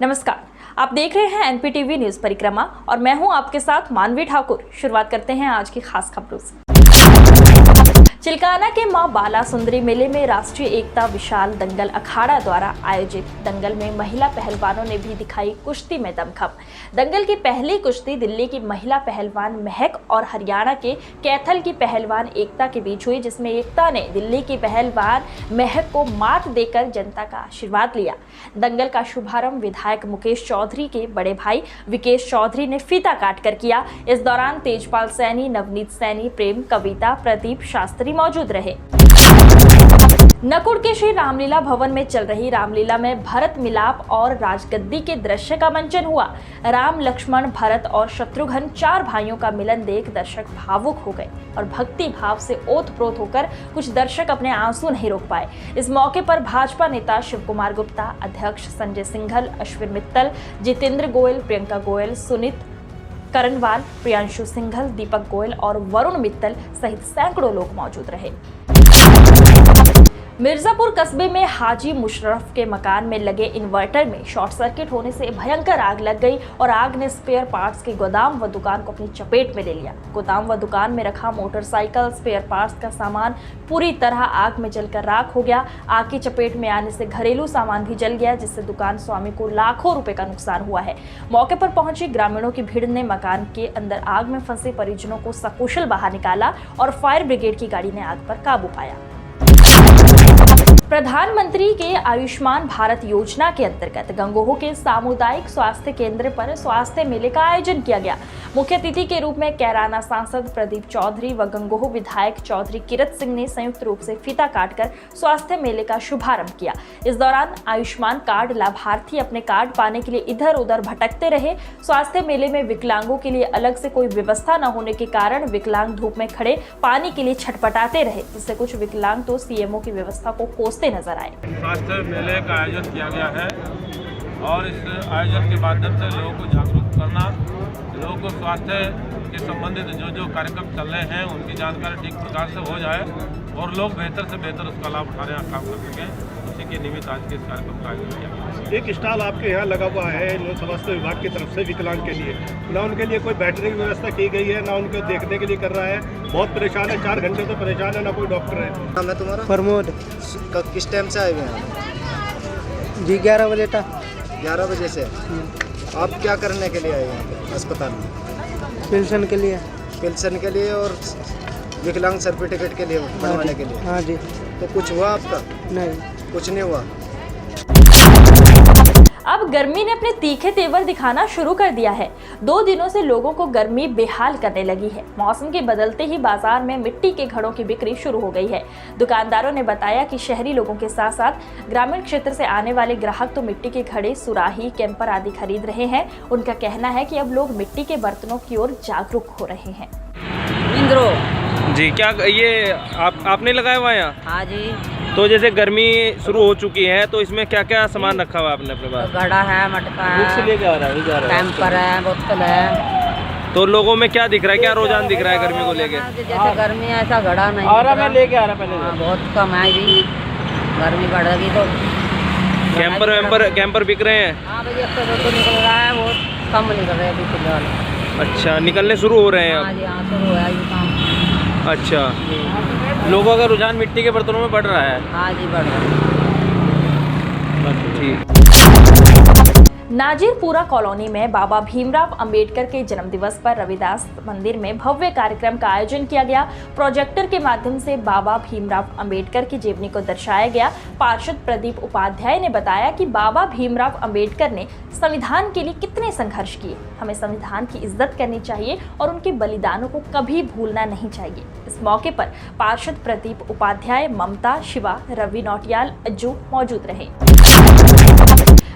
नमस्कार, आप देख रहे हैं एनपीटीवी न्यूज परिक्रमा और मैं हूं आपके साथ मानवी ठाकुर। शुरुआत करते हैं आज की खास खबरों से। चिल्काना के मां बाला सुंदरी मेले में राष्ट्रीय एकता विशाल दंगल अखाड़ा द्वारा आयोजित दंगल में महिला पहलवानों ने भी दिखाई कुश्ती में दमखम। दंगल की पहली कुश्ती दिल्ली की महिला पहलवान महक और हरियाणा के कैथल की पहलवान एकता के बीच हुई, जिसमें एकता ने दिल्ली की पहलवान महक को मात देकर जनता का आशीर्वाद लिया। दंगल का शुभारंभ विधायक मुकेश चौधरी के बड़े भाई विकेश चौधरी ने फीता काटकर किया। इस दौरान तेजपाल सैनी, नवनीत सैनी, प्रेम, कविता, प्रदीप शास्त्री मौजूद रहे। नकुड़ के श्री रामलीला भवन में चल रही रामलीला में भरत मिलाप और राजगद्दी के दृश्य का मंचन हुआ। राम, लक्ष्मण, भरत और शत्रुघ्न चार भाइयों का मिलन देख दर्शक भावुक हो गए और भक्ति भाव से ओतप्रोत होकर कुछ दर्शक अपने आंसू नहीं रोक पाए। इस मौके पर भाजपा नेता शिव कुमार गुप्ता, अध्यक्ष संजय सिंघल, अश्विन मित्तल, जितेंद्र गोयल, प्रियंका गोयल, सुनीत करणवाल, प्रियांशु सिंघल, दीपक गोयल और वरुण मित्तल सहित सैकड़ों लोग मौजूद रहे। मिर्जापुर कस्बे में हाजी मुशर्रफ के मकान में लगे इन्वर्टर में शॉर्ट सर्किट होने से भयंकर आग लग गई और आग ने स्पेयर पार्ट्स के गोदाम व दुकान को अपनी चपेट में ले लिया। गोदाम व दुकान में रखा मोटरसाइकिल, स्पेयर पार्ट्स का सामान पूरी तरह आग में जलकर राख हो गया। आग की चपेट में आने से घरेलू सामान भी जल गया, जिससे दुकान स्वामी को लाखों रुपए का नुकसान हुआ है। मौके पर पहुंची ग्रामीणों की भीड़ ने मकान के अंदर आग में फंसे परिजनों को सकुशल बाहर निकाला और फायर ब्रिगेड की गाड़ी ने आग पर काबू पाया। प्रधानमंत्री के आयुष्मान भारत योजना के अंतर्गत गंगोह के सामुदायिक स्वास्थ्य केंद्र पर स्वास्थ्य मेले का आयोजन किया गया। मुख्य अतिथि के रूप में कैराना सांसद प्रदीप चौधरी व गंगोह विधायक चौधरी किरत सिंह ने संयुक्त रूप से फीता काटकर स्वास्थ्य मेले का शुभारंभ किया। इस दौरान आयुष्मान कार्ड लाभार्थी अपने कार्ड पाने के लिए इधर उधर भटकते रहे। स्वास्थ्य मेले में विकलांगों के लिए अलग से कोई व्यवस्था न होने के कारण विकलांग धूप में खड़े पानी के लिए छटपटाते रहे, जिससे कुछ विकलांग तो सीएमओ की व्यवस्था को कोसते नजर आए। स्वास्थ्य मेले का आयोजन किया गया है और इस आयोजन के माध्यम से लोगों को जागरूक करना, लोगों को स्वास्थ्य के संबंधित जो कार्यक्रम चल रहे हैं उनकी जानकारी ठीक प्रकार से हो जाए और लोग बेहतर से बेहतर उसका लाभ उठाने का काम कर सकें। उसी के निमित्त आज के इस कार्यक्रम का आयोजन किया गया। एक स्टॉल आपके यहाँ लगा हुआ है स्वास्थ्य विभाग की तरफ से विकलांग के लिए, ना उनके लिए कोई बैठने की व्यवस्था की गई है, ना उनको देखने के लिए कर रहा है। बहुत परेशान है, 4 घंटे से परेशान है, ना कोई डॉक्टर है। नाम है तुम्हारा? प्रमोद। किस टाइम से आए हुए हैं? जी 11 बजे तक। 11 बजे से। आप क्या करने के लिए आए हैं अस्पताल में? पेंशन के लिए। पेंशन के लिए और विकलांग सर्टिफिकेट के लिए बनवाने के लिए? हाँ जी। तो कुछ हुआ आपका? नहीं, कुछ नहीं हुआ। अब गर्मी ने अपने तीखे तेवर दिखाना शुरू कर दिया है। 2 दिनों से लोगों को गर्मी बेहाल करने लगी है। मौसम के बदलते ही बाजार में मिट्टी के घड़ों की बिक्री शुरू हो गई है। दुकानदारों ने बताया कि शहरी लोगों के साथ साथ ग्रामीण क्षेत्र से आने वाले ग्राहक तो मिट्टी के घड़े, सुराही, कैंपर आदि खरीद रहे हैं। उनका कहना है कि अब लोग मिट्टी के बर्तनों की ओर जागरूक हो रहे हैं। इंद्रो जी, क्या ये आपने लगाया हुआ है यहाँ? हाँ जी। तो जैसे गर्मी शुरू हो चुकी है तो इसमें क्या क्या सामान रखा हुआ है आपने अपने पास? घड़ा है, मटका है, कैंपर है, बोतल है। तो लोगों में क्या दिख रहा है, क्या रुझान दिख रहा है गर्मी को लेके? जैसे गर्मी है ऐसा घड़ा नहीं आ रहा, मैं लेके आ रहा पहले। बहुत कम है जी, गर्मी बढ़ेगी तो। कैंपर बिक रहे हैं? हाँ भैया, तो निकल रहा है, बहुत कम निकल रहे हैं अभी फिलहाल। अच्छा, निकलने शुरू हो रहे हैं हाँ जी, हाँ शुरू है ये काम। अच्छा, लोगों का रुझान मिट्टी के बर्तनों में बढ़ रहा है? हाँ जी, बढ़ रहा है। ठीक। नाजिरपुरा कॉलोनी में बाबा भीमराव अंबेडकर के जन्मदिवस पर रविदास मंदिर में भव्य कार्यक्रम का आयोजन किया गया। प्रोजेक्टर के माध्यम से बाबा भीमराव अंबेडकर की जीवनी को दर्शाया गया। पार्षद प्रदीप उपाध्याय ने बताया कि बाबा भीमराव अंबेडकर ने संविधान के लिए कितने संघर्ष किए। हमें संविधान की इज्जत करनी चाहिए और उनके बलिदानों को कभी भूलना नहीं चाहिए। इस मौके पर पार्षद प्रदीप उपाध्याय, ममता, शिवा, रवि नौटियाल, अज्जू मौजूद रहे।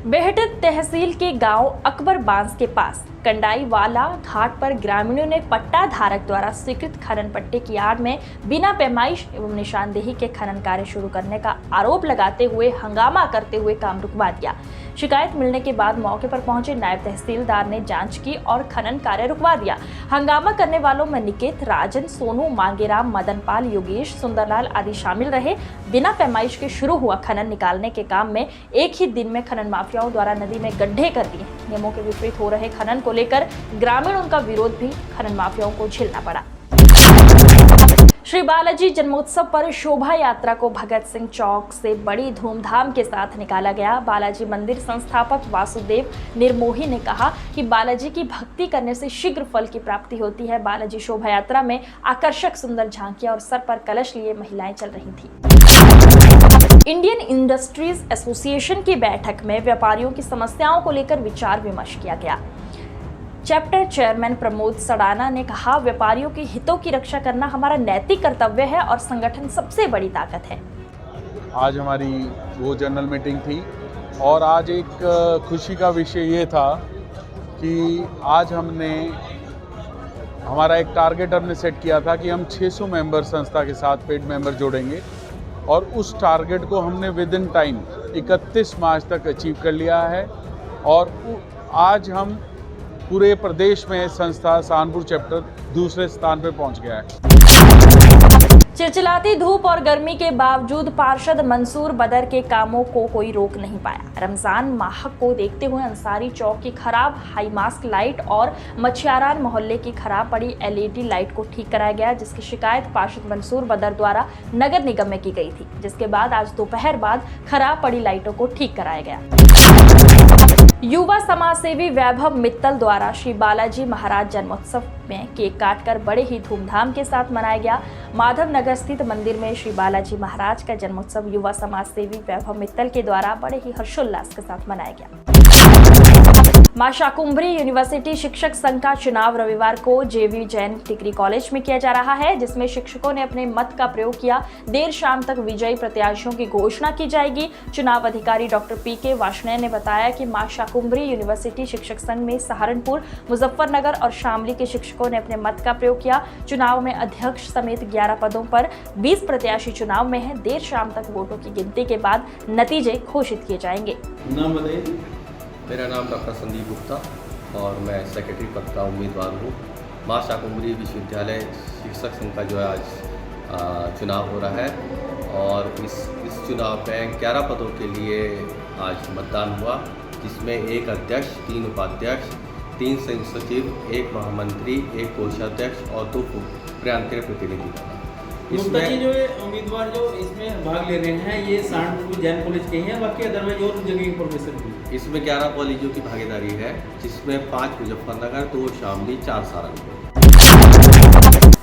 बेहट तहसील के गांव अकबर बांस के पास कंडाई वाला घाट पर ग्रामीणों ने पट्टा धारक द्वारा स्वीकृत खनन पट्टे की आड़ में बिना पैमाइश एवं निशानदेही के खनन कार्य शुरू करने का आरोप लगाते हुए हंगामा करते हुए काम रुकवा दिया। शिकायत मिलने के बाद मौके पर पहुंचे नायब तहसीलदार ने जांच की और खनन कार्य रुकवा दिया। हंगामा करने वालों में निकेत, राजन, सोनू, मांगेराम, मदनपाल, योगेश, सुंदरलाल आदि शामिल रहे। बिना पैमाइश के शुरू हुआ खनन निकालने के काम में एक ही दिन में खनन माफियाओं द्वारा नदी में गड्ढे कर दिए। नियमों के विपरीत हो रहे खनन को लेकर ग्रामीण उनका विरोध भी खनन माफियाओं को झेलना पड़ा। श्री बालाजी जन्मोत्सव पर शोभा यात्रा को भगत सिंह चौक से बड़ी धूमधाम के साथ निकाला गया। बालाजी मंदिर संस्थापक वासुदेव निर्मोही ने कहा कि बालाजी की भक्ति करने से शीघ्र फल की प्राप्ति होती है। बालाजी शोभा यात्रा में आकर्षक सुंदर झांकियां और सर पर कलश लिए महिलाएं चल रही थी। इंडियन इंडस्ट्रीज एसोसिएशन की बैठक में व्यापारियों की समस्याओं को लेकर विचार विमर्श किया गया। चैप्टर चेयरमैन प्रमोद सडाना ने कहा, व्यापारियों के हितों की रक्षा करना हमारा नैतिक कर्तव्य है और संगठन सबसे बड़ी ताकत है। आज हमारी वो जनरल मीटिंग थी और आज एक खुशी का विषय ये था कि आज हमारा एक टारगेट हमने सेट किया था कि हम 600 मेंबर संस्था के साथ पेड मेंबर जोड़ेंगे और उस टारगेट को हमने विद इन टाइम 31 मार्च तक अचीव कर लिया है और आज हम पूरे प्रदेश में संस्था सहारनपुर चैप्टर दूसरे स्थान पर पहुंच गया है। चिलचिलाती धूप और गर्मी के बावजूद पार्षद मंसूर बदर के कामों को कोई रोक नहीं पाया। रमजान माह को देखते हुए अंसारी चौक की खराब हाई मास्क लाइट और मछियारान मोहल्ले की खराब पड़ी LED लाइट को ठीक कराया गया, जिसकी शिकायत पार्षद मंसूर बदर द्वारा नगर निगम में की गई थी, जिसके बाद आज दोपहर बाद खराब पड़ी लाइटों को ठीक कराया गया। युवा समाज सेवी वैभव मित्तल द्वारा श्री बालाजी महाराज जन्मोत्सव में केक काटकर बड़े ही धूमधाम के साथ मनाया गया। माधव नगर स्थित मंदिर में श्री बालाजी महाराज का जन्मोत्सव युवा समाज सेवी वैभव मित्तल के द्वारा बड़े ही हर्षोल्लास के साथ मनाया गया। मां शाकुंभरी यूनिवर्सिटी शिक्षक संघ का चुनाव रविवार को JV जैन डिग्री कॉलेज में किया जा रहा है, जिसमें शिक्षकों ने अपने मत का प्रयोग किया। देर शाम तक विजयी प्रत्याशियों की घोषणा की जाएगी। चुनाव अधिकारी डॉक्टर PK वार्ष्णेय ने बताया कि मां शाकुंभरी यूनिवर्सिटी शिक्षक संघ में सहारनपुर, मुजफ्फरनगर और शामली के शिक्षकों ने अपने मत का प्रयोग किया। चुनाव में अध्यक्ष समेत 11 पदों पर 20 प्रत्याशी चुनाव में हैं। देर शाम तक वोटों की गिनती के बाद नतीजे घोषित किए जाएंगे। मेरा नाम डॉक्टर संदीप गुप्ता और मैं सेक्रेटरी पद का उम्मीदवार हूँ। मां शाकुंभरी विश्वविद्यालय शिक्षक संघ का जो है आज चुनाव हो रहा है और इस चुनाव में 11 पदों के लिए आज मतदान हुआ, जिसमें 1 अध्यक्ष, 3 उपाध्यक्ष, 3 संयुक्त सचिव, 1 महामंत्री, 1 कोषाध्यक्ष और 2 प्रांतीय प्रतिनिधि। इसमें जो उम्मीदवार जो इसमें भाग ले रहे हैं ये सहारनपुर जैन कॉलेज के हैं, बाकी अदरवाइज और जगह की प्रोफेसर भी। इसमें 11 कॉलेजों की भागीदारी है, जिसमें 5 मुजफ्फरनगर, 2 शामली, 4 सहारनपुर।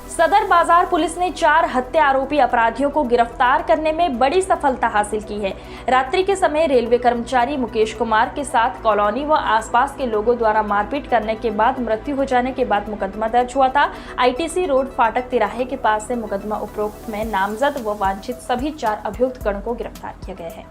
सदर बाजार पुलिस ने 4 हत्या आरोपी अपराधियों को गिरफ्तार करने में बड़ी सफलता हासिल की है। रात्रि के समय रेलवे कर्मचारी मुकेश कुमार के साथ कॉलोनी व आसपास के लोगों द्वारा मारपीट करने के बाद मृत्यु हो जाने के बाद मुकदमा दर्ज हुआ था। ITC रोड फाटक तिराहे के पास से मुकदमा उपरोक्त में नामजद व वांछित सभी 4 अभियुक्त गण को गिरफ्तार किया गया है।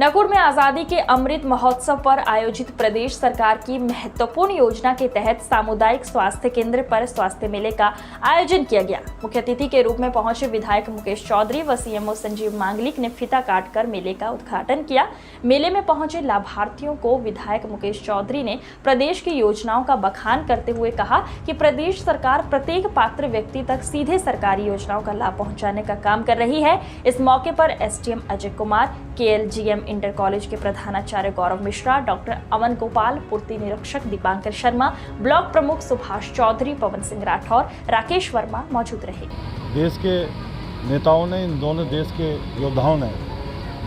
नकुड़ में आजादी के अमृत महोत्सव पर आयोजित प्रदेश सरकार की महत्वपूर्ण योजना के तहत सामुदायिक स्वास्थ्य केंद्र पर स्वास्थ्य मेले का आयोजन किया गया। मुख्य अतिथि के रूप में पहुंचे विधायक मुकेश चौधरी व CMO संजीव मांगलिक ने फीता काटकर मेले का उद्घाटन किया। मेले में पहुंचे लाभार्थियों को विधायक मुकेश चौधरी ने प्रदेश की योजनाओं का बखान करते हुए कहा कि प्रदेश सरकार प्रत्येक पात्र व्यक्ति तक सीधे सरकारी योजनाओं का लाभ पहुँचाने का काम कर रही है। इस मौके पर SDM Ajay Kumar, KLGM inter college के प्रधानाचार्य गौरव मिश्रा, डॉक्टर अमन गोपाल, पूर्ति निरीक्षक दीपांकर शर्मा, ब्लॉक प्रमुख सुभाष चौधरी, पवन सिंह राठौर, राकेश वर्मा मौजूद रहे। देश के नेताओं ने, इन दोनों देश के योद्धाओं ने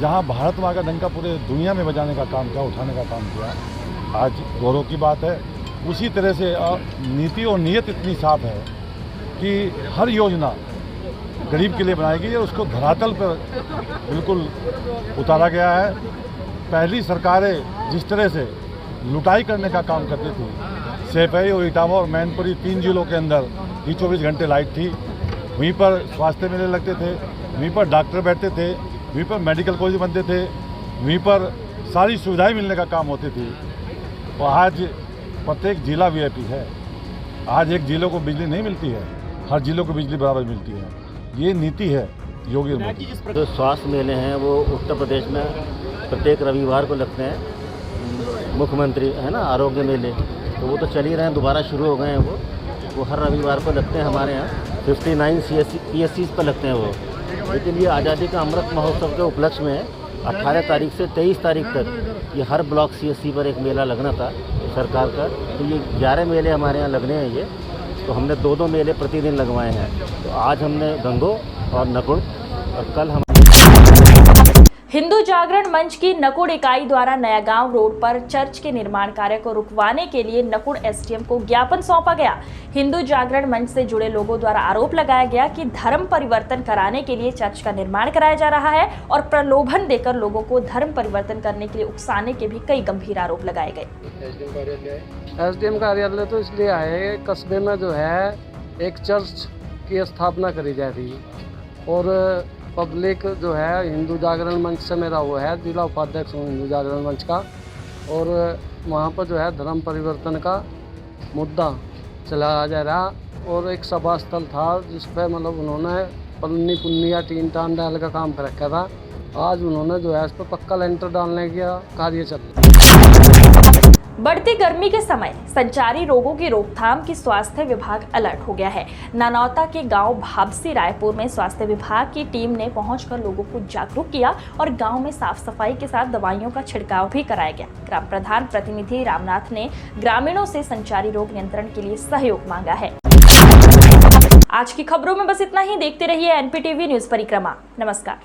जहां भारत माँ का डंका पूरे दुनिया में बजाने का काम किया, उठाने का काम किया, आज गौरव की बात है। उसी तरह से नीति और नीयत इतनी साफ है कि हर योजना गरीब के लिए बनाई गई है, उसको धरातल पर बिल्कुल उतारा गया है। पहली सरकारें जिस तरह से लुटाई करने का काम करती थी, सेफई और इटावा और मैनपुरी 3 जिलों के अंदर ही 24 घंटे लाइट थी। वहीं पर स्वास्थ्य मेले लगते थे, वहीं पर डॉक्टर बैठते थे, वहीं पर मेडिकल कॉलेज बनते थे, वहीं पर सारी सुविधाएं मिलने का काम होती थी। और आज प्रत्येक जिला VIP है। आज एक जिलों को बिजली नहीं मिलती है, हर जिलों को बिजली बराबर मिलती है। ये नीति है योगी मोदी। जो स्वास्थ्य मेले हैं वो उत्तर प्रदेश में प्रत्येक रविवार को लगते हैं मुख्यमंत्री है ना आरोग्य मेले, तो वो तो चल ही रहे हैं, दोबारा शुरू हो गए हैं वो हर रविवार को लगते हैं हमारे यहाँ। 59 PSCs पर लगते हैं वो। लेकिन ये आज़ादी का अमृत महोत्सव के उपलक्ष्य में 18 तारीख से 23 तारीख तक ये हर ब्लॉक CSC पर एक मेला लगना था सरकार का। तो ये 11 मेले हमारे यहाँ लगने हैं ये, तो हमने 2-2 मेले प्रतिदिन लगवाए हैं। तो आज हमने गंगो और नकुड़ और कल हम हिंदू जागरण मंच की नकुड़ इकाई द्वारा नया गांव रोड पर चर्च के निर्माण कार्य को रुकवाने के लिए नकुड़ SDM को ज्ञापन सौंपा गया। हिंदू जागरण मंच से जुड़े लोगों द्वारा आरोप लगाया गया कि धर्म परिवर्तन कराने के लिए चर्च का निर्माण कराया जा रहा है और प्रलोभन देकर लोगों को धर्म परिवर्तन करने के लिए उकसाने के भी कई गंभीर आरोप लगाए गए। SDM कार्यालय तो इसलिए है, कस्बे में जो है एक चर्च की स्थापना करी जा रही है और पब्लिक जो है हिंदू जागरण मंच से मेरा वो है जिला उपाध्यक्ष हूँ हिंदू जागरण मंच का, और वहाँ पर जो है धर्म परिवर्तन का मुद्दा चलाया जा रहा और एक सभा स्थल था जिस पर मतलब उन्होंने पन्नी पुन्नी या टीन टान डाल का काम कर रखा था। आज उन्होंने जो है इस पर पक्का लेंटर डालने का कार्य चल रहा है। बढ़ती गर्मी के समय संचारी रोगों की रोकथाम की स्वास्थ्य विभाग अलर्ट हो गया है। नानौता के गांव भाबसी रायपुर में स्वास्थ्य विभाग की टीम ने पहुंचकर लोगों को जागरूक किया और गांव में साफ सफाई के साथ दवाइयों का छिड़काव भी कराया गया। ग्राम प्रधान प्रतिनिधि रामनाथ ने ग्रामीणों से संचारी रोग नियंत्रण के लिए सहयोग मांगा है। आज की खबरों में बस इतना ही। देखते रहिए NPTV न्यूज परिक्रमा। नमस्कार।